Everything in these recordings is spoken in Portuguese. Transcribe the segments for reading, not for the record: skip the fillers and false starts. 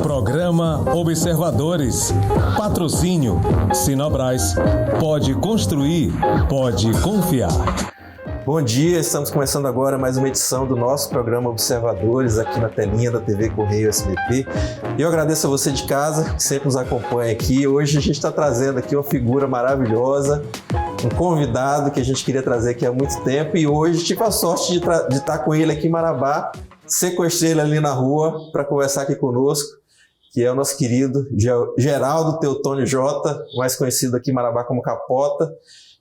Programa Observadores. Patrocínio Sinobras. Pode construir, pode confiar. Bom dia, estamos começando agora mais uma edição do nosso programa Observadores aqui na telinha da TV Correio SBT. Eu agradeço a você de casa que sempre nos acompanha aqui. Hoje a gente está trazendo aqui uma figura maravilhosa, um convidado que a gente queria trazer aqui há muito tempo e hoje tive a sorte de estar com ele aqui em Marabá, sequestrei ele ali na rua para conversar aqui conosco, que é o nosso querido Geraldo Teotônio Jota, mais conhecido aqui em Marabá como Capota.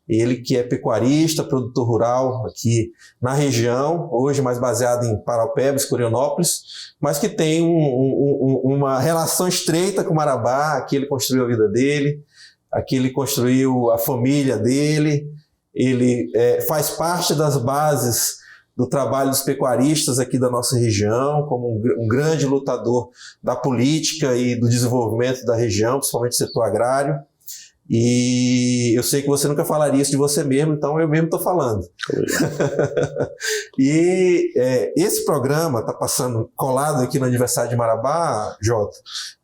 Ele que é pecuarista, produtor rural aqui na região, hoje mais baseado em Paraupebas, Curionópolis, mas que tem uma relação estreita com Marabá. Aqui ele construiu a vida dele, aqui ele construiu a família dele, ele faz parte das bases do trabalho dos pecuaristas aqui da nossa região, como um grande lutador da política e do desenvolvimento da região, principalmente do setor agrário. E eu sei que você nunca falaria isso de você mesmo, então eu mesmo estou falando. E esse programa está passando colado aqui no aniversário de Marabá, Jota,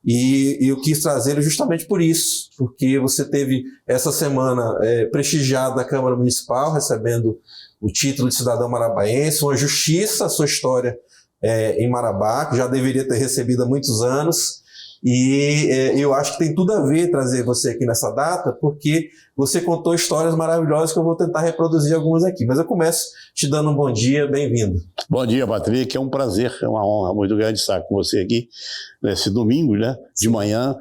e eu quis trazê-lo justamente por isso, porque você teve essa semana prestigiado na Câmara Municipal, recebendo o título de cidadão marabaense, uma justiça a sua história em Marabá, que já deveria ter recebido há muitos anos. E eu acho que tem tudo a ver trazer você aqui nessa data, porque você contou histórias maravilhosas que eu vou tentar reproduzir algumas aqui. Mas eu começo te dando um bom dia, bem-vindo. Bom dia, Patrick, é um prazer, é uma honra muito grande estar com você aqui nesse domingo, né, de manhã,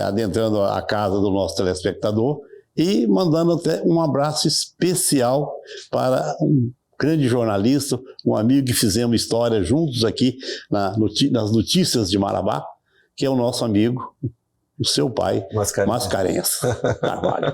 adentrando a casa do nosso telespectador e mandando até um abraço especial para um grande jornalista, um amigo que fizemos história juntos aqui nas notícias de Marabá, que é o nosso amigo, o seu pai, Mascarenhas Carvalho.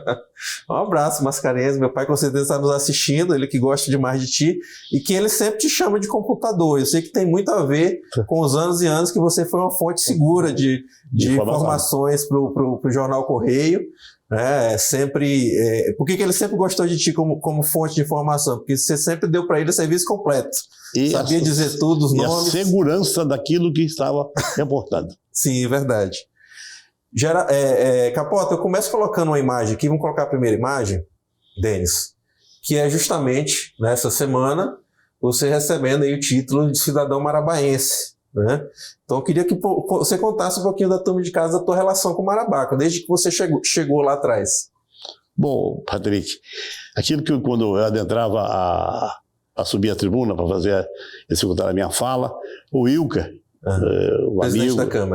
Um abraço, Mascarenhas. Meu pai com certeza está nos assistindo, ele que gosta demais de ti, e que ele sempre te chama de computador. Eu sei que tem muito a ver com os anos e anos que você foi uma fonte segura de informações para o Jornal Correio. Por que ele sempre gostou de ti como fonte de informação? Porque você sempre deu para ele o serviço completo. E sabia dizer tudo, os nomes. A segurança daquilo que estava reportado. Sim, é verdade. Capota, eu começo colocando uma imagem aqui, vamos colocar a primeira imagem, Denis, que é justamente nessa semana você recebendo aí o título de cidadão marabaense, né? Então eu queria que você contasse um pouquinho da turma de casa, da tua relação com Marabá, desde que você chegou lá atrás. Bom, Patrick, aquilo que quando eu adentrava a subir a tribuna para executar a minha fala, o Ilka, o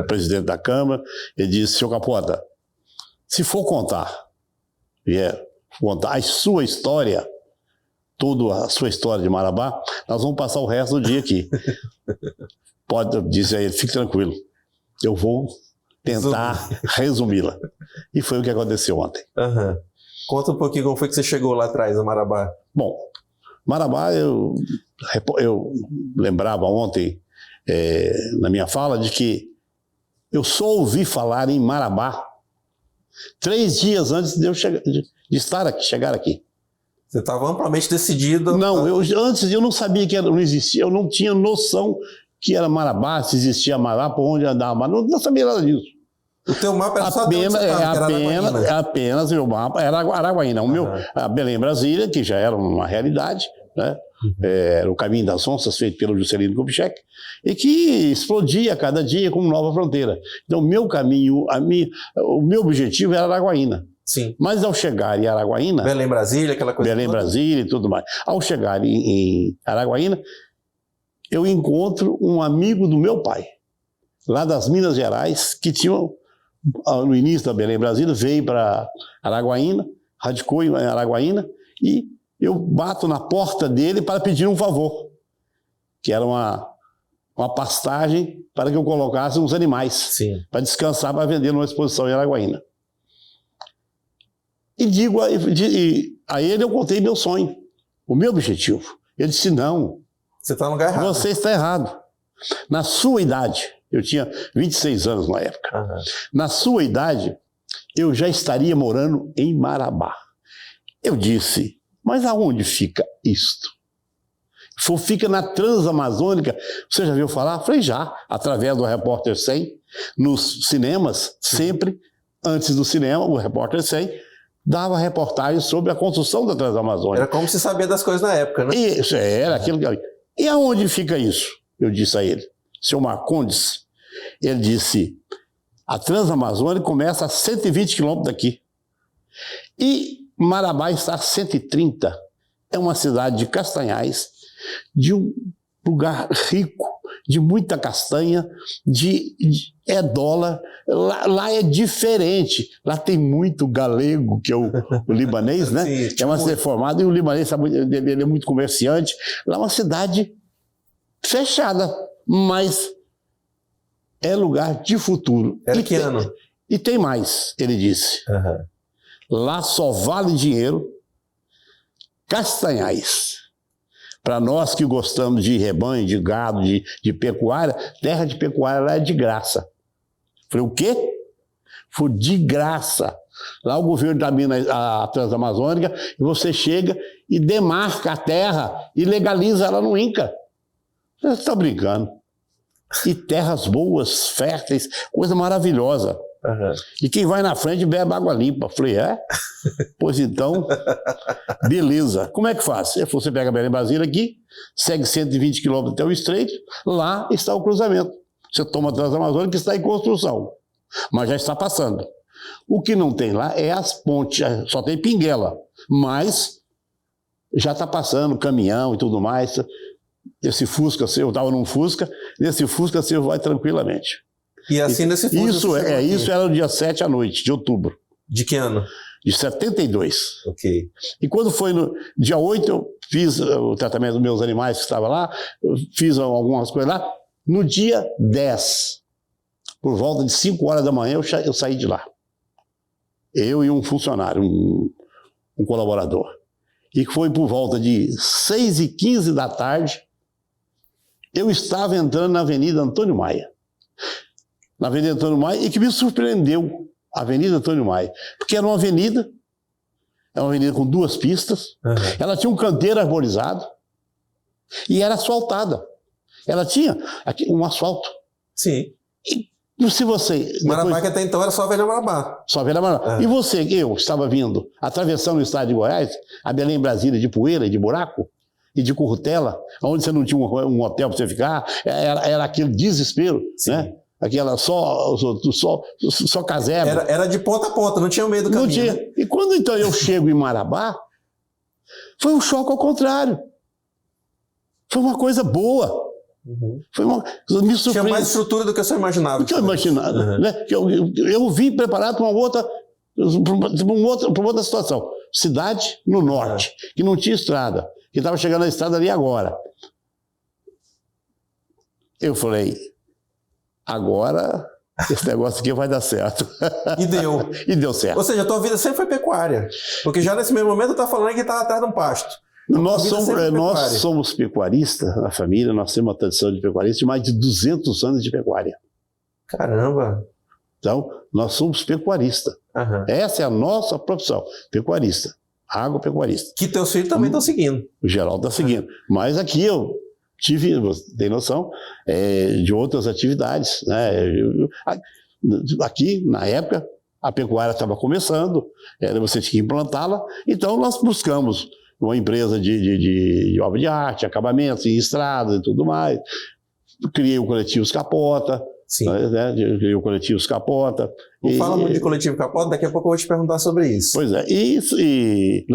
presidente da Câmara, ele disse: senhor Capota, se for contar a sua história, toda a sua história de Marabá, nós vamos passar o resto do dia aqui. Disse a ele, fique tranquilo, eu vou tentar resumi-la. E foi o que aconteceu ontem. Uhum. Conta um pouquinho como foi que você chegou lá atrás, a Marabá. Bom, Marabá, eu lembrava ontem, na minha fala, de que eu só ouvi falar em Marabá 3 dias antes de eu chegar aqui. Você estava amplamente decidido? Não, antes eu não sabia que não existia, eu não tinha noção que era Marabá, se existia Marabá, por onde andava, não sabia nada disso. O teu mapa era só apenas o meu mapa era Araguaína. A Belém Brasília, que já era uma realidade, né? Era o Caminho das Onças, feito pelo Juscelino Kubitschek, e que explodia a cada dia como nova fronteira. Então, o meu caminho, o meu objetivo era Araguaína. Sim. Mas ao chegar em Araguaína... Belém Brasília, aquela coisa Belém Brasília e tudo mais. Ao chegar em Araguaína, eu encontro um amigo do meu pai, lá das Minas Gerais, que tinha, no início da Belém Brasília, veio para Araguaína, radicou em Araguaína, e eu bato na porta dele para pedir um favor, que era uma pastagem para que eu colocasse uns animais, para descansar, para vender numa exposição em Araguaína. E digo a ele, eu contei meu sonho, o meu objetivo. Ele disse: não, você está no lugar errado. Você está errado. Na sua idade, eu tinha 26 anos na época, na sua idade, eu já estaria morando em Marabá. Eu disse: mas aonde fica isto? Fica na Transamazônica. Você já viu falar? Falei, já, através do Repórter 100, nos cinemas, sempre, antes do cinema, o Repórter 100 dava reportagens sobre a construção da Transamazônica. Era como se sabia das coisas na época, né? Isso, era aquilo que... E aonde fica isso? Eu disse a ele, seu Marcondes, ele disse, a Transamazônica começa a 120 quilômetros daqui. E Marabá está a 130. É uma cidade de Castanhais, de um lugar rico, de muita castanha, é dólar. Lá é diferente. Lá tem muito galego, que é o libanês, né? Sim, é uma cidade formada, e o libanês ele é muito comerciante. Lá é uma cidade fechada, mas é lugar de futuro. Era que ano? E tem mais, ele disse. Lá só vale dinheiro Castanhais. Para nós que gostamos de rebanho, de gado, de pecuária, terra de pecuária lá é de graça. Falei, o quê? Foi de graça. Lá o governo da mina, a Transamazônica, e você chega e demarca a terra e legaliza ela no INCRA. Você está brincando. E terras boas, férteis, coisa maravilhosa. E quem vai na frente bebe água limpa. Falei, é? Pois então, beleza. Como é que faz? Você pega Belém Brasília aqui, segue 120 quilômetros até o estreito, lá está o cruzamento. Você toma a Transamazônica que está em construção, mas já está passando. O que não tem lá é as pontes, só tem pinguela, mas já está passando caminhão e tudo mais. Esse Fusca seu, eu estava num Fusca, nesse Fusca seu vai tranquilamente. E assim nesse Fusca... Isso era no dia 7 à noite, de outubro. De que ano? De 72. Ok. E quando foi no dia 8, eu fiz o tratamento dos meus animais que estavam lá, eu fiz algumas coisas lá. No dia 10, por volta de 5 horas da manhã, eu saí de lá. Eu e um funcionário, um colaborador. E foi por volta de 6h15 da tarde, eu estava entrando na Avenida Antônio Maia. Na Avenida Antônio Maia, e que me surpreendeu, a Avenida Antônio Maia, porque era uma avenida com 2 pistas, ela tinha um canteiro arborizado e era asfaltada. Ela tinha aqui um asfalto. Sim. E se você... Marabá, que até então era só a Velha Marabá. Só a Velha Marabá. E você, eu estava vindo, atravessando o estado de Goiás, a Belém Brasília de poeira e de buraco, e de currutela, onde você não tinha um hotel para você ficar, era aquele desespero, né? Aquela só caserna. Era de ponta a ponta, não tinha medo do caminho. Não tinha. Né? E quando então eu chego em Marabá, foi um choque ao contrário. Foi uma coisa boa. Me surpreendeu. Tinha mais estrutura do que eu imaginava. Do que eu imaginava. Né? Eu vim preparado para uma outra situação. Cidade no norte, que não tinha estrada, que estava chegando na estrada ali agora. Eu falei, agora esse negócio aqui vai dar certo. E deu. E deu certo. Ou seja, a tua vida sempre foi pecuária. Porque já nesse mesmo momento eu estava falando que estava atrás de um pasto. Nós somos pecuaristas, a família, nós temos uma tradição de pecuarista de mais de 200 anos de pecuária. Caramba! Então, nós somos pecuaristas. Essa é a nossa profissão, pecuarista, agropecuarista. Que teus filhos também estão seguindo. O Geraldo está seguindo. Mas aqui eu tive, você tem noção, de outras atividades. Né? Aqui, na época, a pecuária estava começando, você tinha que implantá-la, então nós buscamos uma empresa de obra de arte, acabamentos, em estradas e tudo mais. Criei o Coletivo Capota. Sim. Né? Criei o Coletivo Capota. Não fala muito de Coletivo Capota, daqui a pouco eu vou te perguntar sobre isso. Pois é, e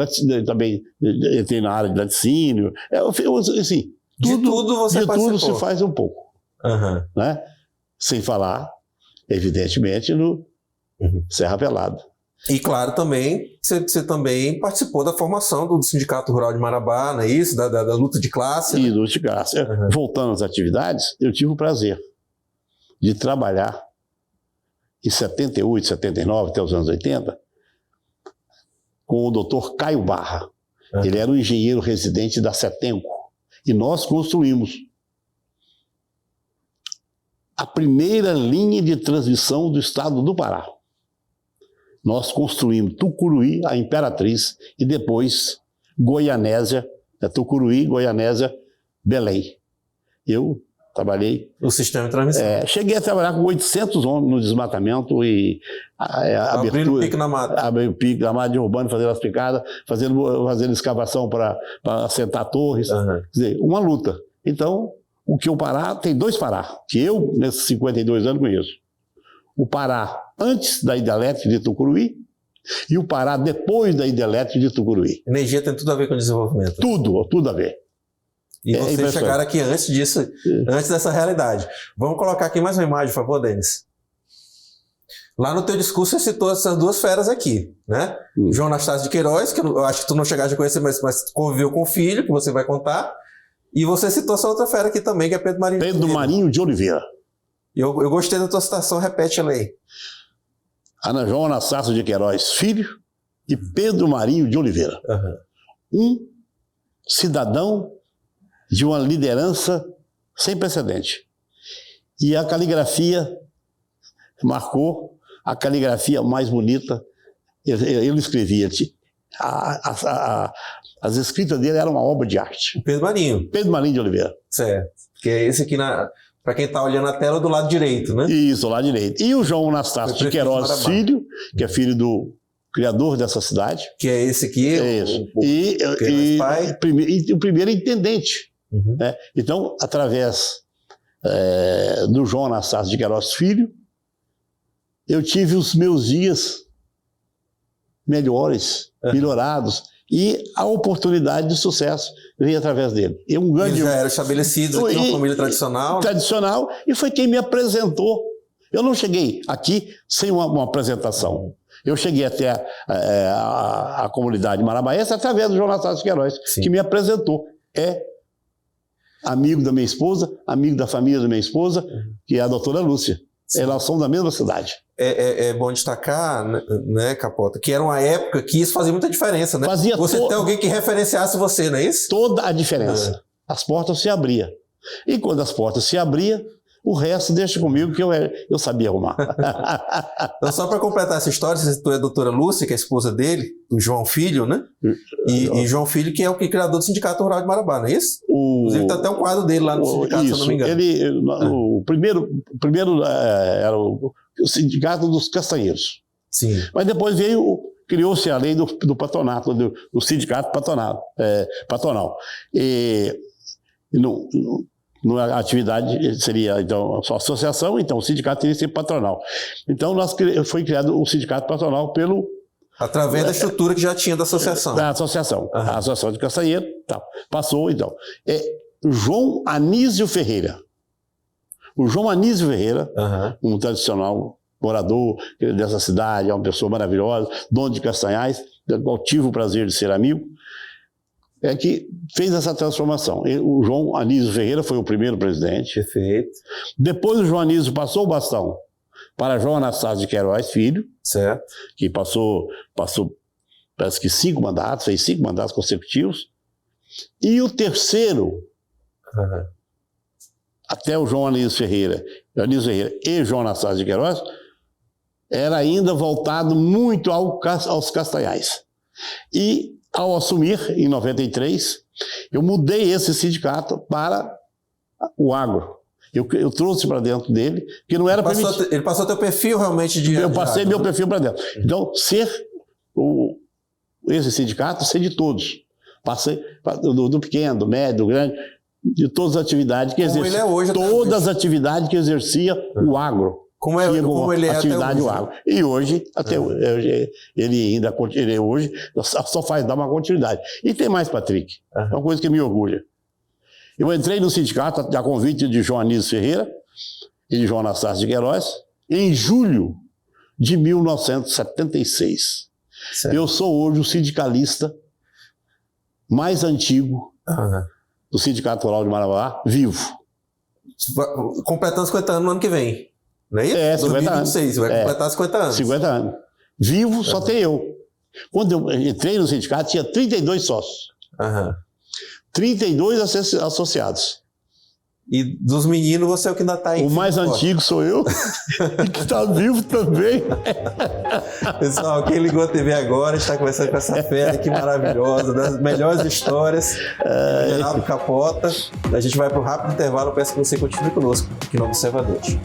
também entrei na área de laticínio. Assim, de tudo você participou. De tudo se faz um pouco. Né? Sem falar, evidentemente, no Serra Pelada. E claro, também, você também participou da formação do Sindicato Rural de Marabá, não é isso? Da luta de classe. E luta de classe. Voltando às atividades, eu tive o prazer de trabalhar em 78, 79, até os anos 80, com o doutor Caio Barra. Ele era um engenheiro residente da Setenco. E nós construímos a primeira linha de transmissão do estado do Pará. Nós construímos Tucuruí, a Imperatriz, e depois Goianésia, Tucuruí, Goianésia, Belém. Eu trabalhei... O sistema de transmissão. Cheguei a trabalhar com 800 homens no desmatamento e abertura... Abrindo pico na mata. Abrindo pico na mata, derrubando, fazendo as picadas, fazendo escavação para assentar torres. Quer dizer, uma luta. Então, o que o Pará... Tem 2 Pará, que eu, nesses 52 anos, conheço. O Pará antes da hidrelétrica de Tucuruí e o Pará depois da hidrelétrica de Tucuruí. Energia tem tudo a ver com desenvolvimento. Tudo a ver. E vocês chegaram aqui antes disso, antes dessa realidade. Vamos colocar aqui mais uma imagem, por favor, Denis. Lá no teu discurso você citou essas 2 feras aqui, né? João Anastácio de Queiroz, que eu acho que tu não chegaste a conhecer, mas conviveu com o filho, que você vai contar. E você citou essa outra fera aqui também, que é Pedro Marinho de Oliveira. Pedro Marinho de Oliveira. Eu gostei da tua citação, repete ela aí. Ana João Anastácio de Queiroz, filho, e Pedro Marinho de Oliveira. Um cidadão de uma liderança sem precedente. E a caligrafia marcou a caligrafia mais bonita. Ele escrevia, as escritas dele eram uma obra de arte. Pedro Marinho. Pedro Marinho de Oliveira. Certo. Que é esse aqui, para quem está olhando a tela, do lado direito, né? Isso, do lado direito. E o João Anastácio de Queiroz, filho, que é filho do criador dessa cidade. Que é esse aqui. É isso. E o primeiro intendente. Né? Então, através do João Anastácio de Queiroz, filho, eu tive os meus dias melhores, melhorados, e a oportunidade de sucesso veio através dele. Ele já era estabelecido aqui, uma família tradicional. Tradicional, e foi quem me apresentou. Eu não cheguei aqui sem uma apresentação. Eu cheguei até a comunidade marabaense através do João Anastácio de Queiroz, que me apresentou. É amigo da minha esposa, amigo da família da minha esposa, que é a doutora Lúcia. Elas são da mesma cidade. É bom destacar, né, Capota, que era uma época que isso fazia muita diferença, né? Você tem alguém que referenciasse você, não é isso? Toda a diferença. As portas se abriam. E quando as portas se abriam, o resto deixa comigo, que eu sabia arrumar. Então, só para completar essa história, você citou a doutora Lúcia, que é a esposa dele, o João Filho, né? E João Filho, que é o criador do Sindicato Rural de Marabá, não é isso? Inclusive, tem até um quadro dele lá no sindicato, se eu não me engano. O primeiro era o Sindicato dos Castanheiros. Sim. Mas depois criou-se a lei do patronato, do Sindicato Patronal. A atividade seria, então, a associação, então o sindicato teria que ser patronal. Então, foi criado o sindicato patronal através da estrutura que já tinha da associação. Da associação. A Associação de Castanheiro, passou, então. João Anísio Ferreira. O João Anísio Ferreira, um tradicional morador dessa cidade, é uma pessoa maravilhosa, dono de Castanhais, do qual tive o prazer de ser amigo, que fez essa transformação. O João Anísio Ferreira foi o primeiro presidente. Perfeito. Depois o João Anísio passou o bastão para João Anastácio de Queiroz, filho, certo, que passou parece que 5 mandatos, fez 5 mandatos consecutivos. E o terceiro, até o João Anísio Ferreira e João Anastácio de Queiroz, era ainda voltado muito aos Castanhais. E ao assumir, em 93, eu mudei esse sindicato para o agro. Eu trouxe para dentro dele, que não era permitido. Ele passou teu perfil realmente de... Eu passei meu perfil para dentro. Então, esse sindicato, ser de todos. Passei do pequeno, do médio, do grande, de todas as atividades que exercia. Ele é hoje, todas as atividades que exercia o agro. Como ele é atividade até hoje. Agro. E hoje, até hoje, ele hoje só faz dar uma continuidade. E tem mais, Patrick. É uma coisa que me orgulha. Eu entrei no sindicato a convite de João Anísio Ferreira e de João Anastácio de Queiroz em julho de 1976. Certo. Eu sou hoje o sindicalista mais antigo do Sindicato Rural de Marabá, vivo. Completando 50 anos no ano que vem. Não é isso? 50 anos. Vai completar 50 anos. 50 anos. Vivo, só tem eu. Quando eu entrei no sindicato, tinha 32 sócios. 32 associados. E dos meninos, você é o que ainda está aí. O mais antigo sou eu, que está vivo também. Pessoal, quem ligou a TV agora está conversando com essa fera aqui maravilhosa, das melhores histórias, Geraldo Capota. A gente vai para um rápido intervalo, peço que você continue conosco aqui no Observadores.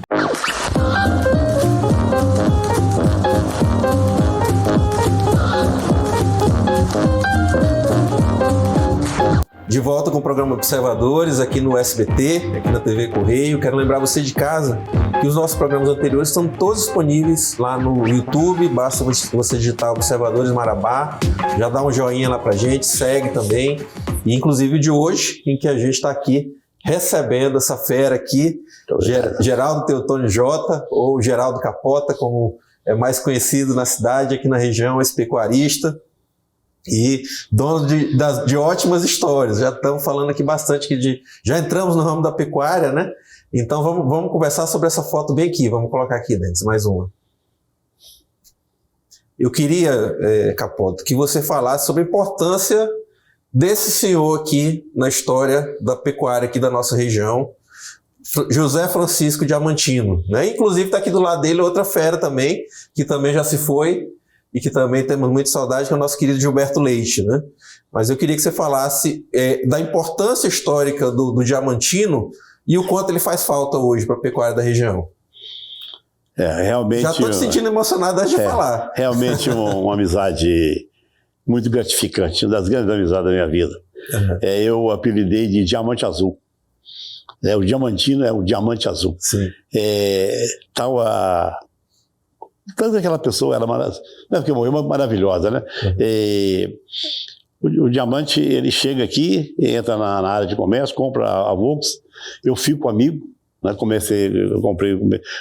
De volta com o programa Observadores aqui no SBT, aqui na TV Correio. Quero lembrar você de casa que os nossos programas anteriores estão todos disponíveis lá no YouTube. Basta você digitar Observadores Marabá, já dá um joinha lá pra gente, segue também. E inclusive o de hoje, em que a gente está aqui recebendo essa fera aqui, Geraldo Teotônio Jota, ou Geraldo Capota, como é mais conhecido na cidade, aqui na região, esse pecuarista. E dono de ótimas histórias. Já estamos falando aqui bastante já entramos no ramo da pecuária, né? Então vamos conversar sobre essa foto bem aqui. Vamos colocar aqui, Dentes, mais uma. Eu queria, Capota, que você falasse sobre a importância desse senhor aqui na história da pecuária aqui da nossa região, José Francisco Diamantino, né? Inclusive está aqui do lado dele outra fera também, que também já se foi, e que também temos muita saudade, que é o nosso querido Gilberto Leite, né? Mas eu queria que você falasse da importância histórica do Diamantino e o quanto ele faz falta hoje para a pecuária da região. Realmente... Já estou te sentindo emocionado antes de falar. Realmente uma amizade muito gratificante, uma das grandes amizades da minha vida. Uhum. Eu apelidei de Diamante Azul. O Diamantino é o Diamante Azul. Sim. Tanto aquela pessoa era maravilhosa, não é porque morreu, mas maravilhosa, né? Uhum. O Diamante, ele chega aqui, entra na área de comércio, compra a Volks, eu fico amigo, né? Eu comprei,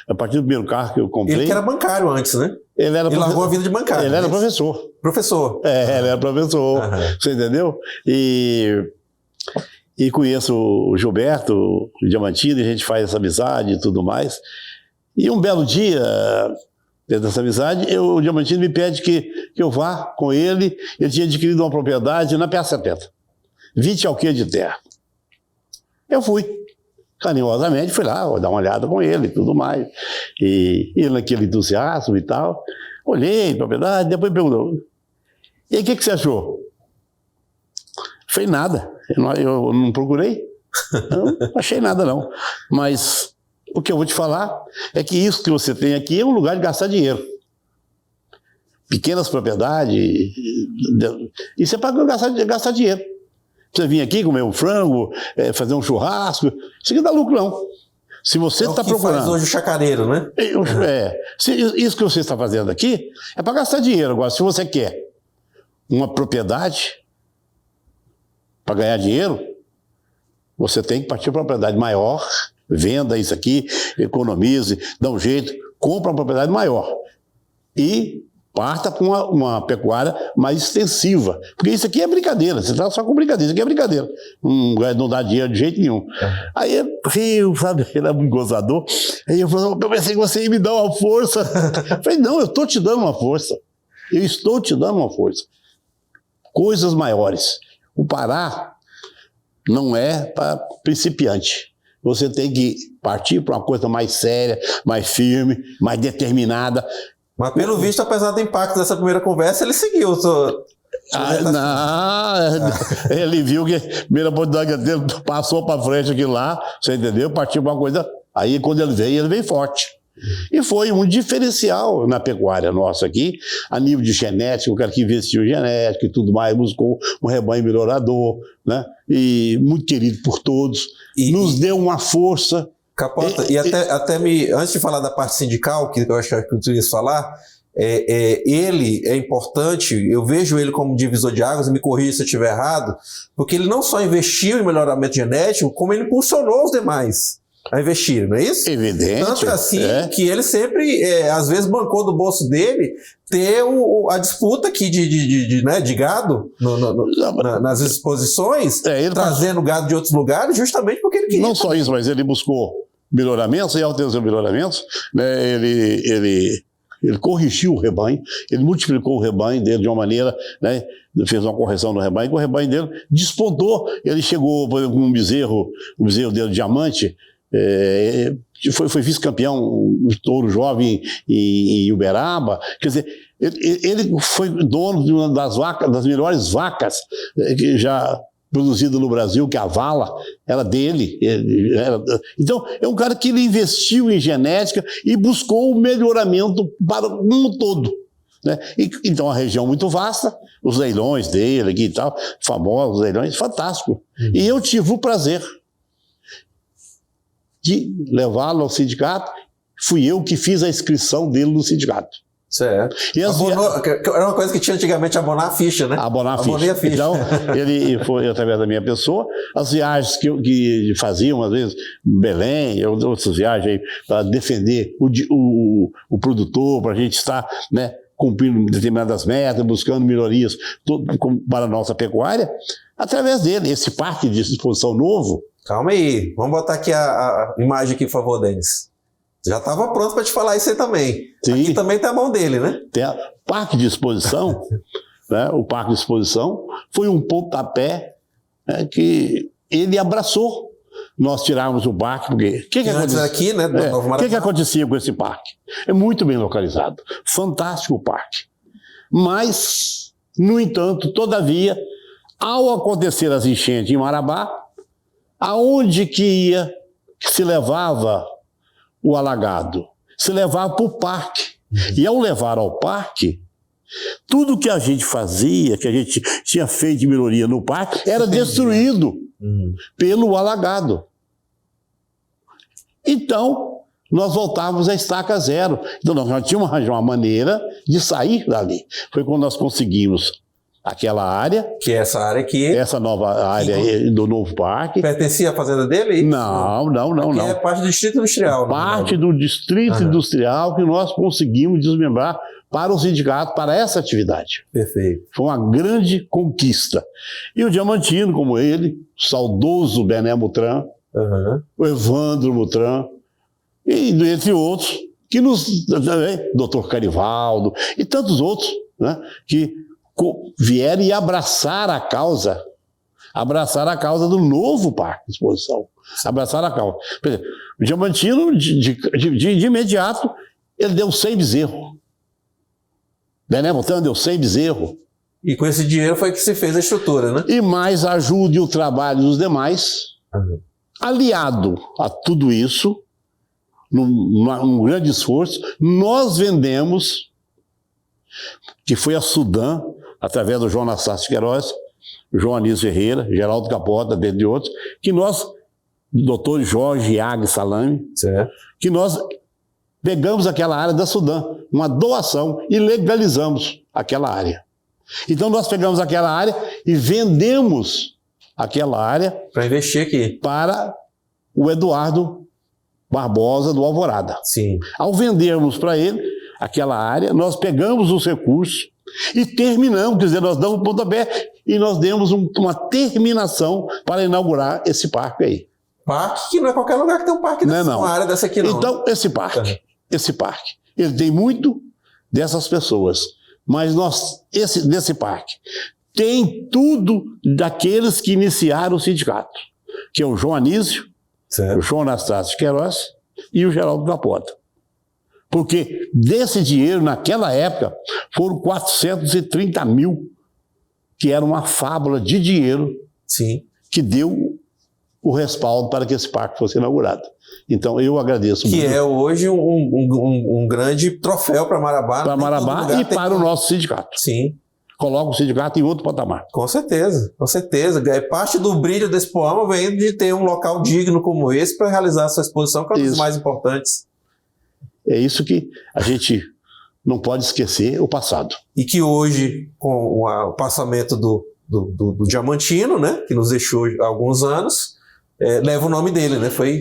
a partir do primeiro carro que eu comprei... Ele que era bancário antes, né? Ele largou a vida de bancário. Ele era professor. Professor. Ele era professor, uhum. Você entendeu? E conheço o Gilberto, o Diamantino, e a gente faz essa amizade e tudo mais. E um belo dia... Dentro dessa amizade, o Diamantino me pede que eu vá com ele. Ele tinha adquirido uma propriedade na PA-70, 20 alqueires de terra. Eu fui, carinhosamente, fui lá, dar uma olhada com ele e tudo mais. E ele naquele entusiasmo e tal. Olhei a propriedade, depois perguntou: e aí, o que você achou? Falei, nada. Eu não procurei. Não achei nada, não. Mas... o que eu vou te falar é que isso que você tem aqui é um lugar de gastar dinheiro. Pequenas propriedades, isso é para gastar dinheiro. Você vir aqui comer um frango, fazer um churrasco, isso aqui não dá lucro, não. Se você está procurando... faz hoje o chacareiro, né? Isso que você está fazendo aqui é para gastar dinheiro. Agora, se você quer uma propriedade para ganhar dinheiro, você tem que partir para uma propriedade maior. Venda isso aqui, economize, dá um jeito, compra uma propriedade maior e parta com uma pecuária mais extensiva. Porque isso aqui é brincadeira, você está só com brincadeira, isso aqui é brincadeira. Não dá dinheiro de jeito nenhum. Aí eu, sabe, ele é muito gozador. Aí eu pensei que você ia me dar uma força. Eu falei, não, eu estou te dando uma força. Eu estou te dando uma força. Coisas maiores. O Pará não é para principiante. Você tem que partir para uma coisa mais séria, mais firme, mais determinada. Mas pelo visto, apesar do impacto dessa primeira conversa, ele seguiu. Ele viu que a primeira oportunidade dele passou para frente aqui lá, você entendeu? Partiu para uma coisa. Aí quando ele veio forte. E foi um diferencial na pecuária nossa aqui, a nível de genética, o cara que investiu em genética e tudo mais, buscou um rebanho melhorador, né? E muito querido por todos, nos deu uma força. Capota, antes de falar da parte sindical, que eu acho que tu ia falar, ele é importante, eu vejo ele como divisor de águas, e me corrija se eu estiver errado, porque ele não só investiu em melhoramento genético, como ele impulsionou os demais a investir, não é isso? Evidente. Tanto assim que ele sempre, às vezes, bancou do bolso dele ter a disputa aqui de gado nas exposições, trazendo gado de outros lugares, justamente porque ele queria. Não só isso, mas ele buscou melhoramentos, e ao ter os melhoramentos, né, ele ele corrigiu o rebanho, ele multiplicou o rebanho dele de uma maneira, né, fez uma correção no rebanho, que o rebanho dele despontou. Ele chegou, por exemplo, com um bezerro dele, Diamante, foi vice-campeão, um touro jovem em Uberaba. Quer dizer, ele foi dono de uma das melhores vacas que já produzida no Brasil, que a Vala era dele. Então, é um cara que ele investiu em genética e buscou o melhoramento para o mundo todo, né? Então, a região muito vasta, os leilões dele aqui e tal, famosos leilões, fantástico. E eu tive o prazer de levá-lo ao sindicato. Fui eu que fiz a inscrição dele no sindicato. Certo. Era uma coisa que tinha antigamente, abonar a ficha, né? Abonar a ficha. Então, ele foi através da minha pessoa. As viagens que faziam, às vezes, Belém, outras viagens aí, para defender o produtor, para a gente estar, né, cumprindo determinadas metas, buscando melhorias para a nossa pecuária, através dele. Esse parque de exposição novo. Calma aí, vamos botar aqui a imagem aqui, por favor, Denis. Já estava pronto para te falar isso aí também. Sim. Aqui também tem a mão dele, né? Tem a parque de exposição, né? O parque de exposição foi um pontapé, né, que ele abraçou. Nós tirávamos o parque, porque o que acontecia com esse parque? É muito bem localizado, fantástico o parque. Mas, no entanto, todavia, ao acontecer as enchentes em Marabá, aonde que se levava o alagado? Se levava para o parque. E ao levar ao parque, tudo que a gente fazia, que a gente tinha feito de melhoria no parque, era destruído pelo alagado. Então, nós voltávamos à estaca zero. Então, nós já tínhamos arranjado uma maneira de sair dali. Foi quando nós conseguimos aquela área. Que é essa área aqui. Essa nova área do novo parque. Pertencia à fazenda dele? Não. É parte do distrito industrial. Parte do distrito industrial que nós conseguimos desmembrar para o sindicato, para essa atividade. Perfeito. Foi uma grande conquista. E o Diamantino, como ele, o saudoso Bené Mutran, o Evandro Mutran, e entre outros, que Dr. Carivaldo e tantos outros, né, que vieram e abraçar a causa do novo parque de exposição. Abraçar a causa. Por exemplo, o Diamantino, de imediato, ele deu 100 bezerros. Bené Mutran deu 100 bezerros. E com esse dinheiro foi que se fez a estrutura, né? E mais ajude o trabalho dos demais. Aliado a tudo isso, num grande esforço, nós vendemos, que foi a Sudam, através do João Anastácio Queiroz, João Anísio Ferreira, Geraldo Capota, dentre outros, que nós, doutor Jorge Ag Salame, que nós pegamos aquela área da Sudam, uma doação, e legalizamos aquela área. Então nós pegamos aquela área e vendemos aquela área para investir aqui para o Eduardo Barbosa do Alvorada. Sim. Ao vendermos para ele aquela área, nós pegamos os recursos e terminamos, quer dizer, nós damos um pontapé e nós demos uma terminação para inaugurar esse parque aí. Parque que não é qualquer lugar que tem um parque dessa, uma área dessa aqui não. Então, esse parque, ele tem muito dessas pessoas, mas desse parque tem tudo daqueles que iniciaram o sindicato, que é o João Anísio, o João Anastácio Queiroz e o Geraldo Capota. Porque desse dinheiro, naquela época, foram 430 mil, que era uma fábula de dinheiro que deu o respaldo para que esse parque fosse inaugurado. Então, eu agradeço muito. Que é hoje um grande troféu para Marabá. Para Marabá e para o nosso sindicato. Sim. Coloca o sindicato em outro patamar. Com certeza, com certeza. Parte do brilho desse poema vem de ter um local digno como esse para realizar a sua exposição, que é uma das mais importantes. É isso que a gente não pode esquecer, o passado. E que hoje, com o passamento do Diamantino, né, que nos deixou há alguns anos, leva o nome dele, né? Foi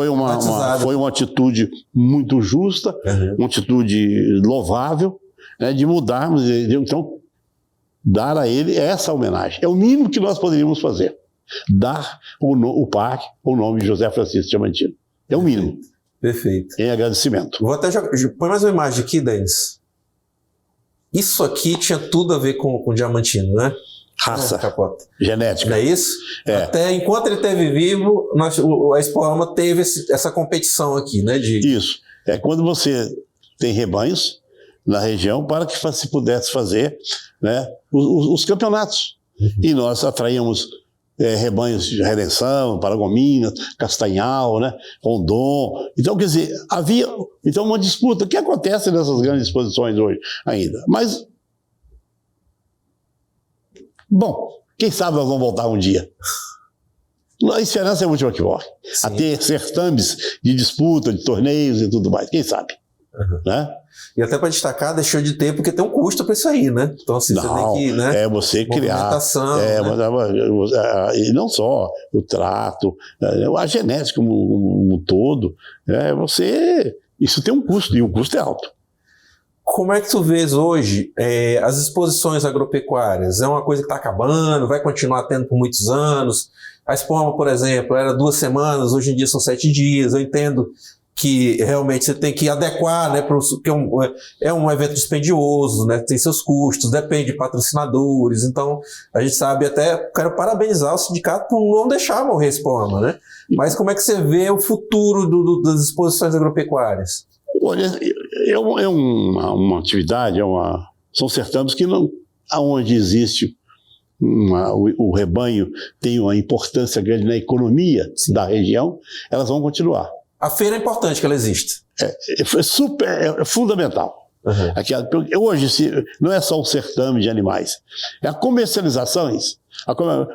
uma atitude muito justa, uma atitude louvável, né, de mudarmos, então, dar a ele essa homenagem. É o mínimo que nós poderíamos fazer. Dar o parque o nome de José Francisco Diamantino. É o mínimo. Perfeito. Em agradecimento. Vou até põe mais uma imagem aqui, Denis. Isso aqui tinha tudo a ver com Diamantino, né? Raça, Capota. genética. Não é isso? É. Até enquanto ele esteve vivo, a Expoama teve essa competição aqui, né? Isso. É quando você tem rebanhos na região para que se pudesse fazer, né, os campeonatos. E nós atraíamos rebanhos de Redenção, Paragominas, Castanhal, né, Rondon. Então, quer dizer, havia uma disputa. O que acontece nessas grandes exposições hoje ainda? Mas, bom, quem sabe nós vamos voltar um dia. A esperança é a última que morre. Sim. A ter certames de disputa, de torneios e tudo mais. Quem sabe? Né? E até para destacar, deixou de ter, porque tem um custo para isso aí, né? Então, assim, não, você tem que, né? É você criar. E não só o trato, a genética como um todo. Isso tem um custo, e o custo é alto. Como é que tu vês hoje as exposições agropecuárias? É uma coisa que está acabando, vai continuar tendo por muitos anos? A Expoama, por exemplo, era 2 semanas, hoje em dia são 7 dias. Eu entendo que realmente você tem que adequar, né, porque é um evento dispendioso, né, tem seus custos, depende de patrocinadores. Então, a gente sabe, até quero parabenizar o sindicato por não deixar morrer a Expoama, né? Mas como é que você vê o futuro das exposições agropecuárias? Olha, é uma atividade, são certames que não, onde existe o rebanho tem uma importância grande na economia da região, elas vão continuar. A feira é importante que ela exista. É fundamental. Uhum. Hoje, não é só o certame de animais, é a comercialização.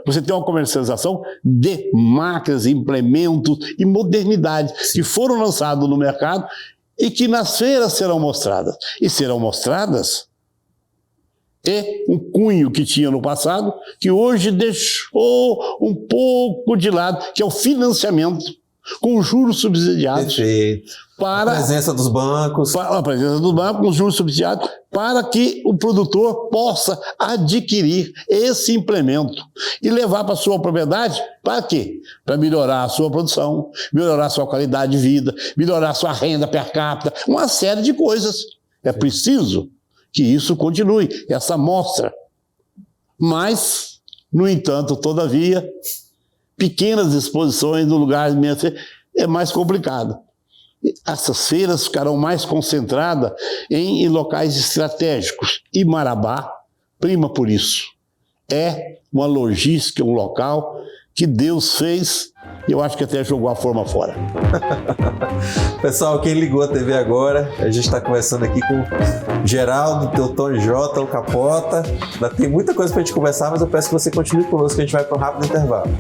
Você tem uma comercialização de máquinas, implementos e modernidades que foram lançados no mercado e que nas feiras serão mostradas. E serão mostradas um cunho que tinha no passado, que hoje deixou um pouco de lado, que é o financiamento com juros subsidiados. Perfeito. Para a presença dos bancos. A presença dos bancos com juros subsidiados, para que o produtor possa adquirir esse implemento e levar para a sua propriedade. Para quê? Para melhorar a sua produção, melhorar a sua qualidade de vida, melhorar a sua renda per capita, uma série de coisas. É preciso que isso continue, essa mostra. Mas, no entanto, todavia, pequenas exposições no lugar é mais complicado. Essas feiras ficarão mais concentradas em locais estratégicos. E Marabá prima por isso. É uma logística, um local que Deus fez e eu acho que até jogou a forma fora. Pessoal, quem ligou a TV agora, a gente está conversando aqui com Geraldo, Teutônio J, o Capota. Ainda tem muita coisa para a gente conversar, mas eu peço que você continue conosco, que a gente vai para um rápido intervalo.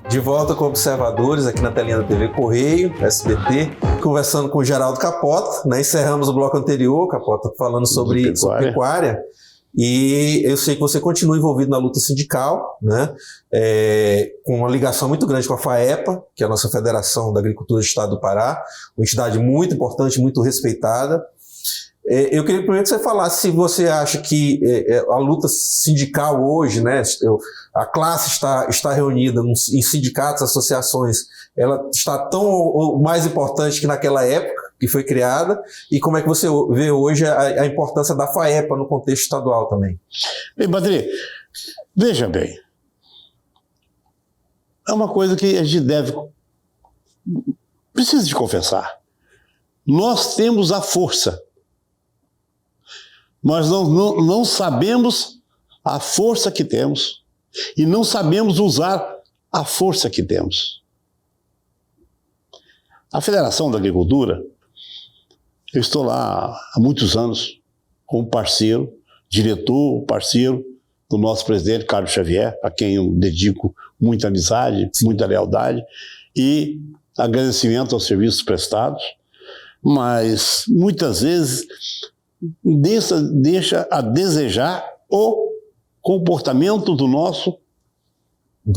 De volta com Observadores aqui na telinha da TV Correio, SBT, conversando com o Geraldo Capota, né? Encerramos o bloco anterior, Capota, falando sobre pecuária. E eu sei que você continua envolvido na luta sindical, né? Com uma ligação muito grande com a FAEPA, que é a nossa Federação da Agricultura do Estado do Pará, uma entidade muito importante, muito respeitada. Eu queria primeiro que você falasse se você acha que a luta sindical hoje, né, a classe está reunida em sindicatos, associações, ela está tão ou mais importante que naquela época que foi criada, e como é que você vê hoje a importância da FAEPA no contexto estadual também? Bem, Padre, veja bem, é uma coisa que a gente precisa de confessar. Nós temos a força. Nós não sabemos a força que temos e não sabemos usar a força que temos. A Federação da Agricultura, eu estou lá há muitos anos como parceiro, diretor, parceiro do nosso presidente, Carlos Xavier, a quem eu dedico muita amizade, muita lealdade e agradecimento aos serviços prestados, mas muitas vezes deixa a desejar o comportamento do nosso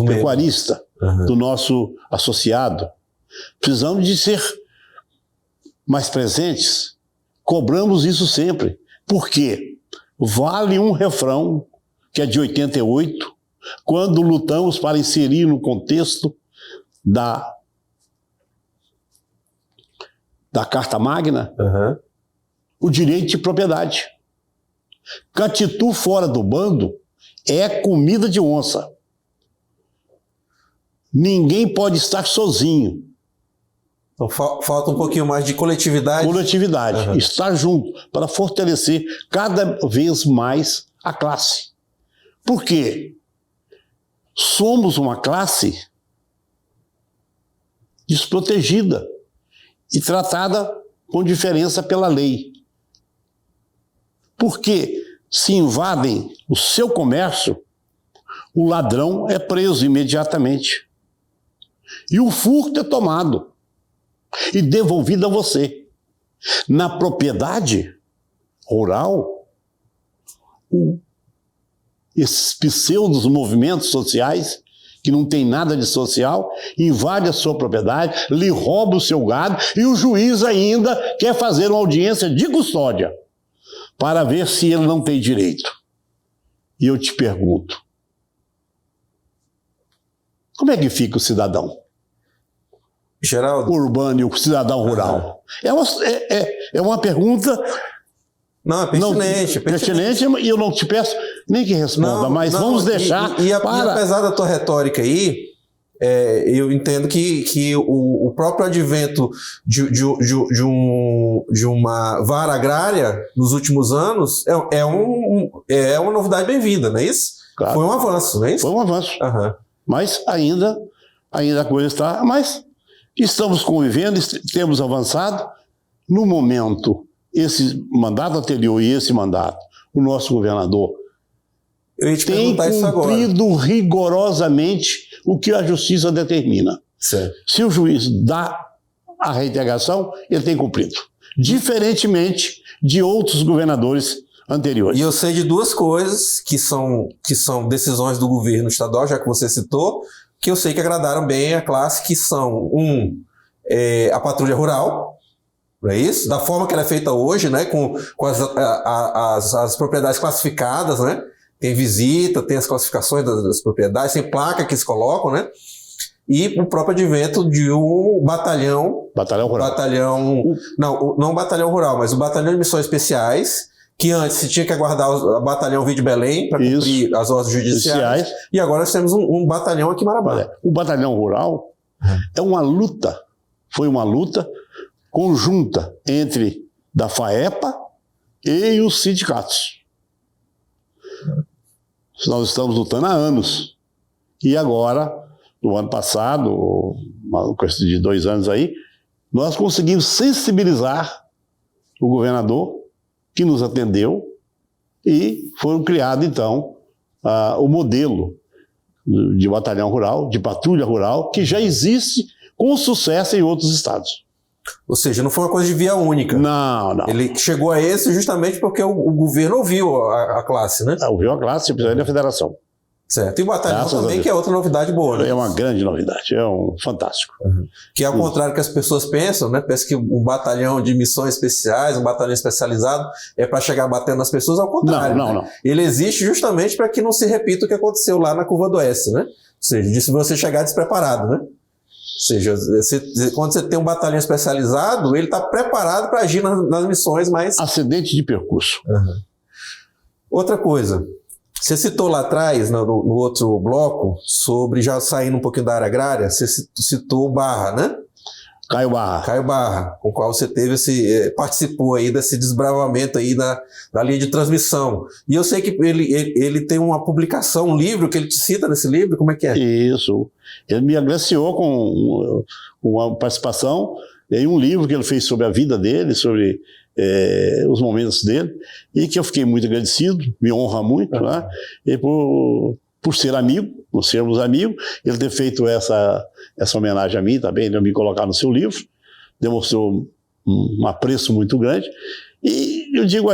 pecuarista, do nosso associado. Precisamos de ser mais presentes. Cobramos isso sempre. Por quê? vale um refrão, que é de 88, quando lutamos para inserir no contexto da Carta Magna o direito de propriedade. Catitu fora do bando é comida de onça. Ninguém pode estar sozinho. Então falta um pouquinho mais de coletividade. Coletividade, estar junto para fortalecer cada vez mais a classe. Por quê? Somos uma classe desprotegida e tratada com diferença pela lei. Porque se invadem o seu comércio, o ladrão é preso imediatamente. E o furto é tomado e devolvido a você. Na propriedade rural, esses pseudos movimentos sociais, que não tem nada de social, invade a sua propriedade, lhe rouba o seu gado e o juiz ainda quer fazer uma audiência de custódia para ver se ele não tem direito. E eu te pergunto, como é que fica o cidadão? Geraldo? O urbano e o cidadão rural? É uma pergunta... Não, é pertinente. Pertinente, e eu não te peço nem que responda, mas vamos deixar e apesar da tua retórica aí, eu entendo que o próprio advento de uma vara agrária nos últimos anos é uma novidade bem-vinda, não é isso? Claro. Foi um avanço, não é isso? Foi um avanço. Mas ainda a coisa está... Mas estamos convivendo, temos avançado. No momento, esse mandato anterior e esse mandato, o nosso governador tem cumprido rigorosamente o que a justiça determina. Certo. Se o juiz dá a reintegração, ele tem cumprido. Diferentemente de outros governadores anteriores. E eu sei de duas coisas que são decisões do governo estadual, já que você citou, que eu sei que agradaram bem a classe, que são, a patrulha rural, não é isso? Da forma que ela é feita hoje, né? Com as propriedades classificadas, né? Tem visita, tem as classificações das propriedades, tem placa que eles colocam, né? E o próprio advento de um batalhão rural. Não o batalhão rural, mas o batalhão de missões especiais, que antes se tinha que aguardar o batalhão vir de Belém para cumprir as ordens judiciais. E agora nós temos um batalhão aqui em Marabá. O batalhão rural é uma luta, foi uma luta conjunta entre da FAEPA e os sindicatos. Nós estamos lutando há anos. E agora, no ano passado, uma questão de 2 anos aí, nós conseguimos sensibilizar o governador, que nos atendeu, e foi criado, então, o modelo de batalhão rural, de patrulha rural, que já existe com sucesso em outros estados. Ou seja, não foi uma coisa de via única. Não. Ele chegou a esse justamente porque o governo ouviu a classe, né? Ouviu a classe, principalmente da federação. Certo. E o batalhão também, que é outra novidade boa, né? É uma grande novidade, fantástico. Que ao contrário que as pessoas pensam, né? Pensa que um batalhão de missões especiais, um batalhão especializado, é para chegar batendo nas pessoas, ao contrário. Não. Ele existe justamente para que não se repita o que aconteceu lá na Curva do Oeste, né? Ou seja, de você chegar despreparado, né? Ou seja, quando você tem um batalhão especializado, ele está preparado para agir nas missões mais... Acidente de percurso. Outra coisa, você citou lá atrás, no outro bloco, sobre, já saindo um pouquinho da área agrária, você citou o Barra, né? Caio Barra, com o qual você participou aí desse desbravamento aí da linha de transmissão. E eu sei que ele tem uma publicação, um livro que ele te cita nesse livro, como é que é? Isso. Ele me agraciou com uma participação em um livro que ele fez sobre a vida dele, sobre os momentos dele, e que eu fiquei muito agradecido, me honra muito, né? E por ser amigo, por sermos amigos, ele ter feito essa homenagem a mim também, de me colocar no seu livro, demonstrou um apreço muito grande. E eu digo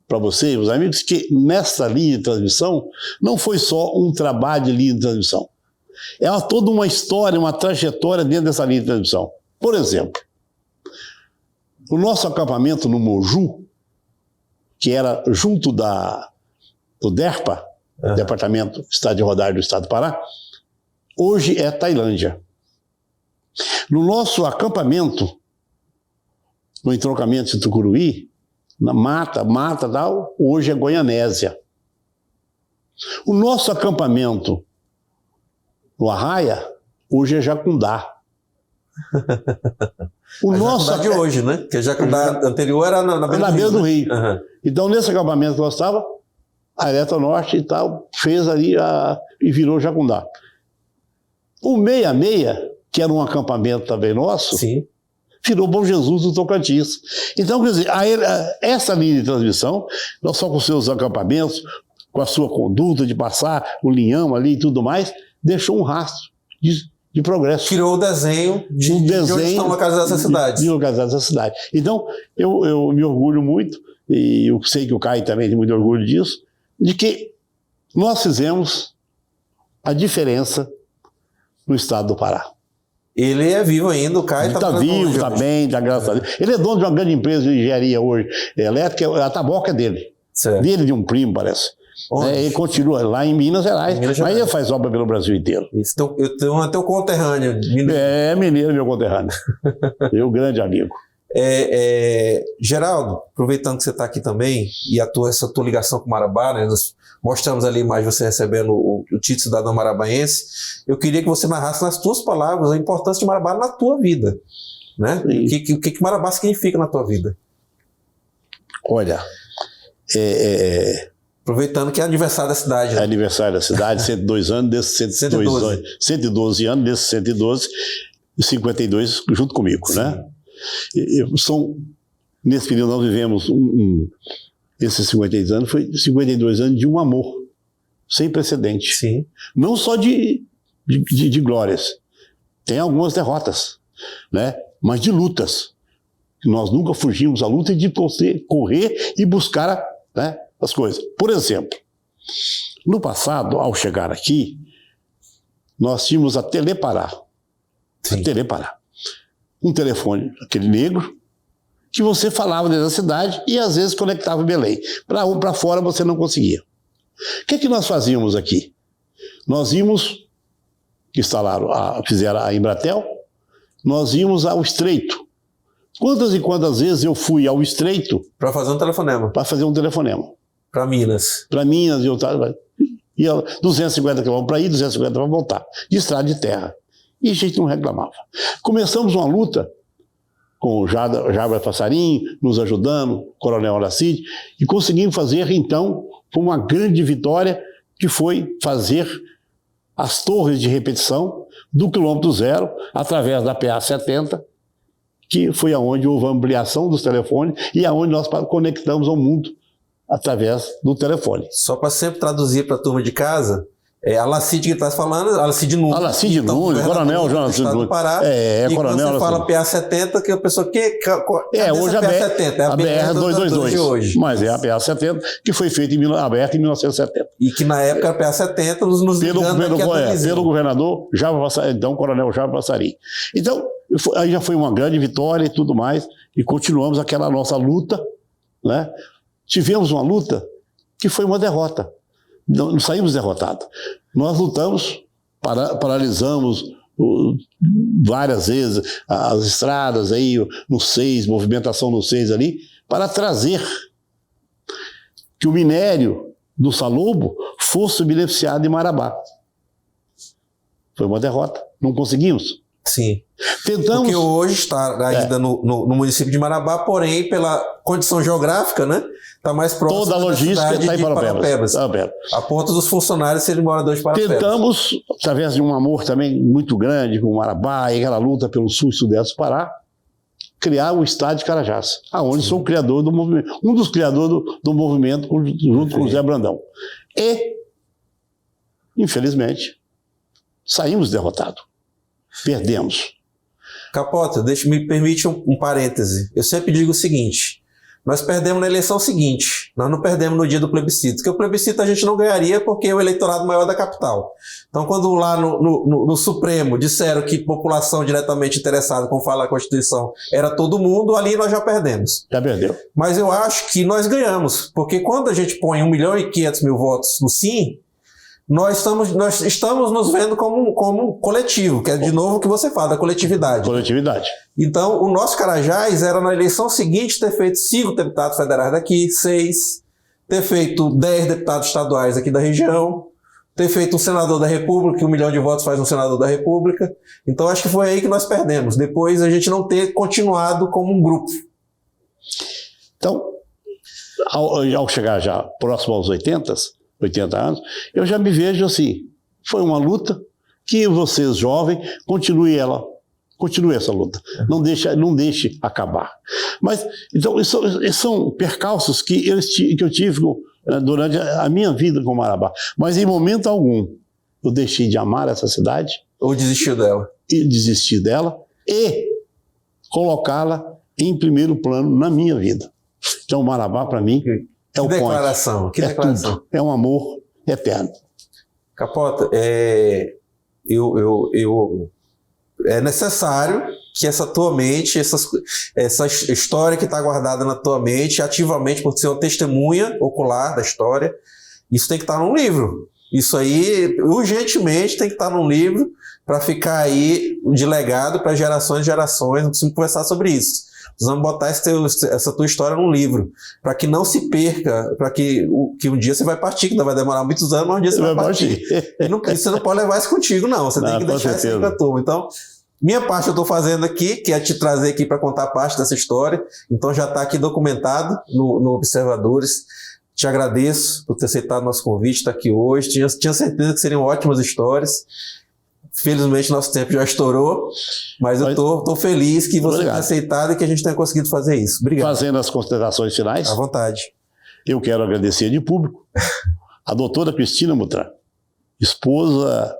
para vocês, os amigos, que nessa linha de transmissão não foi só um trabalho de linha de transmissão. É toda uma história, uma trajetória dentro dessa linha de transmissão. Por exemplo, o nosso acampamento no Moju que era junto do DERPA, Departamento de Estado de Rodagem do Estado do Pará, hoje é Tailândia. No nosso acampamento, no entroncamento de Tucuruí, na mata tal, hoje é Goianésia. O nosso acampamento no Arraia, hoje é Jacundá. O nosso Jacundá de hoje, né? Porque Jacundá anterior era na beira do rio. Uhum. Então, nesse acampamento que nós estávamos, a Eletronorte e tal, fez ali e virou Jacundá. O 66, que era um acampamento também nosso, sim, virou Bom Jesus do Tocantins. Então, quer dizer, essa linha de transmissão, não só com seus acampamentos, com a sua conduta de passar o linhão ali e tudo mais, deixou um rastro de progresso. Criou o desenho de onde estão localizadas essas cidades. De localizadas essas cidades. Então, eu me orgulho muito, e eu sei que o Caio também tem muito orgulho disso, de que nós fizemos a diferença no estado do Pará. Ele é vivo ainda, o Caio está vivo, está bem, está graças a Deus. Ele é dono de uma grande empresa de engenharia hoje, elétrica, a taboca é dele. Certo. Dele de um primo, parece. Ele continua lá em Minas Gerais, mas ele faz obra pelo Brasil inteiro. Isso, eu tenho até o conterrâneo. Mineiro, meu conterrâneo. Meu grande amigo. Geraldo, aproveitando que você está aqui também, e essa tua ligação com o Marabá, né, nós mostramos ali a imagem de você recebendo o título de cidadão marabaense, eu queria que você narrasse nas tuas palavras a importância de Marabá na tua vida. Né? O que Marabá significa na tua vida? Olha, aproveitando que é aniversário da cidade. Né? É aniversário da cidade, 102 anos, desses 112 anos, desses 112, e 52 junto comigo, sim, né? Nesse período nós vivemos esses 52 anos, foi 52 anos de um amor sem precedente. Sim. Não só de glórias, tem algumas derrotas, né? Mas de lutas. Nós nunca fugimos da luta de correr e buscar, né, as coisas. Por exemplo, no passado, ao chegar aqui, nós tínhamos a Telepará. Sim. A Telepará. Um telefone, aquele negro, que você falava dentro da cidade e às vezes conectava em Belém. Para fora você não conseguia. O que nós fazíamos aqui? Nós íamos, fizeram a Embratel, nós íamos ao Estreito. Quantas e quantas vezes eu fui ao Estreito para fazer um telefonema? Para fazer um telefonema. Para Minas. Para Minas, ia 250 km para ir, 250 para voltar. De estrada de terra. E a gente não reclamava. Começamos uma luta com o Jabra Passarinho, nos ajudando, Coronel Horacide, e conseguimos fazer, então, uma grande vitória, que foi fazer as torres de repetição do quilômetro zero, através da PA 70, que foi aonde houve a ampliação dos telefones e aonde nós conectamos ao mundo através do telefone. Só para sempre traduzir para a turma de casa, a Lacide que está falando, a Lacide Nunes. A Lacide Nunes, Coronel Jonas Nunes. E Coronel. Quando você fala PA70, que a pessoa hoje a PA70, é a BR-222 de hoje. Mas é a PA70 que foi feita aberta em 1970. E que na época era a PA70 pelo governador então Coronel Jabra Passarinho. Então, aí já foi uma grande vitória e tudo mais, e continuamos aquela nossa luta, né? Tivemos uma luta que foi uma derrota. Não saímos derrotados. Nós lutamos, paralisamos várias vezes as estradas aí, no 6, movimentação no 6 ali, para trazer que o minério do Salobo fosse beneficiado em Marabá. Foi uma derrota. Não conseguimos. Sim. Tentamos. Porque hoje está ainda no município de Marabá, porém, pela condição geográfica, né? Está mais próximo. Toda a logística está em Parapebas. A ponto dos funcionários serem moradores de Parapebas. Tentamos, através de um amor também muito grande com Marabá e aquela luta pelo sul e sudeste do Pará, criar o estado de Carajás, aonde sou o criador do movimento, um dos criadores do movimento junto com o Zé Brandão. E, infelizmente, saímos derrotados. Perdemos. Capota, me permite um parêntese. Eu sempre digo o seguinte: nós perdemos na eleição seguinte. Nós não perdemos no dia do plebiscito, porque o plebiscito a gente não ganharia porque é o eleitorado maior da capital. Então, quando lá no Supremo disseram que população diretamente interessada, como fala a Constituição, era todo mundo, ali nós já perdemos. Já perdeu. Mas eu acho que nós ganhamos, porque quando a gente põe 1.500.000 votos no sim, nós estamos nos vendo como coletivo, que é de novo o que você fala, da coletividade. Coletividade. Então, o nosso Carajás era na eleição seguinte ter feito 5 deputados federais daqui, 6, ter feito 10 deputados estaduais aqui da região, ter feito um senador da República, que 1 milhão de votos faz um senador da República. Então, acho que foi aí que nós perdemos. Depois, a gente não ter continuado como um grupo. Então, ao chegar já próximo aos 80 anos, eu já me vejo assim, foi uma luta que vocês jovens continue essa luta, não deixe acabar. Mas, então, isso são percalços que eu tive durante a minha vida com Marabá, mas em momento algum eu deixei de amar essa cidade. Ou desistiu dela. E desistir dela e colocá-la em primeiro plano na minha vida. Então, Marabá, para mim, é o declaração, que declaração. Tudo. É um amor eterno. Capota, é necessário que essa tua mente, essa história que está guardada na tua mente, ativamente, por ser uma testemunha ocular da história, isso tem que estar num livro. Isso aí, urgentemente, tem que estar num livro para ficar aí de legado para gerações e gerações. Não precisamos conversar sobre isso. Precisamos botar essa tua história num livro, para que não se perca, para que um dia você vai partir, que ainda vai demorar muitos anos, mas um dia você vai partir. E você não pode levar isso contigo, não. Você tem que deixar isso aí para a turma. Então, minha parte eu estou fazendo aqui, que é te trazer aqui para contar parte dessa história. Então já está aqui documentado no Observadores. Te agradeço por ter aceitado nosso convite, estar aqui hoje. Tinha certeza que seriam ótimas histórias. Felizmente nosso tempo já estourou, mas eu tô feliz que você tenha aceitado e que a gente tenha conseguido fazer isso. Obrigado. Fazendo as considerações finais. À vontade. Eu quero agradecer de público a doutora Cristina Mutran, esposa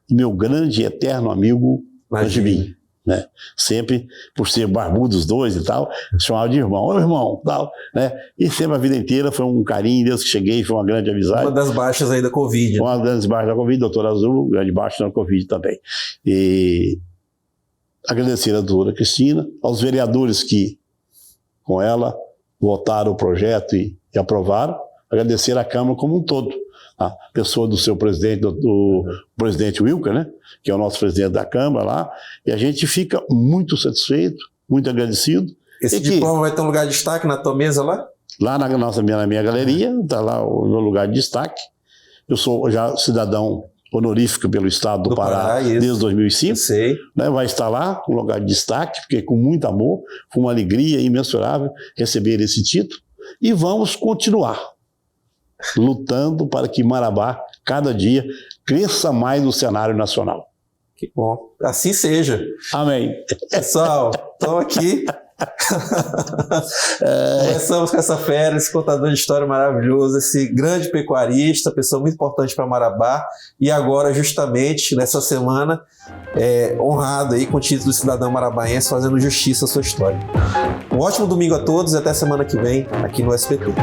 do meu grande e eterno amigo Najibim, né? Sempre, por ser barbudo os dois e tal, chamava de irmão, ô irmão, tal, né? E sempre a vida inteira foi um carinho, Deus que cheguei, foi uma grande amizade. Uma das baixas aí da Covid. Uma das baixas da Covid, doutora Azul, grande baixa da Covid também. E agradecer a doutora Cristina, aos vereadores que, com ela, votaram o projeto e aprovaram, agradecer à Câmara como um todo. A pessoa do seu presidente, do presidente Wilker, né, que é o nosso presidente da Câmara lá, e a gente fica muito satisfeito, muito agradecido. Esse diploma vai ter um lugar de destaque na tua mesa lá? Lá na minha galeria, está lá no lugar de destaque. Eu sou já cidadão honorífico pelo Estado do Pará desde 2005. Sei. Né, vai estar lá, um lugar de destaque, porque com muito amor, foi uma alegria imensurável receber esse título. E vamos continuar lutando para que Marabá, cada dia, cresça mais no cenário nacional. Que bom. Assim seja. Amém. Pessoal, estou aqui. Começamos com essa fera, esse contador de história maravilhoso, esse grande pecuarista, pessoa muito importante para Marabá, e agora, justamente, nessa semana, honrado aí com o título de cidadão marabaense, fazendo justiça à sua história. Um ótimo domingo a todos e até semana que vem, aqui no SBT.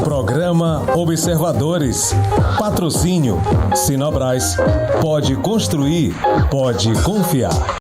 Programa Observadores. Patrocínio Sinobras. Pode construir, pode confiar.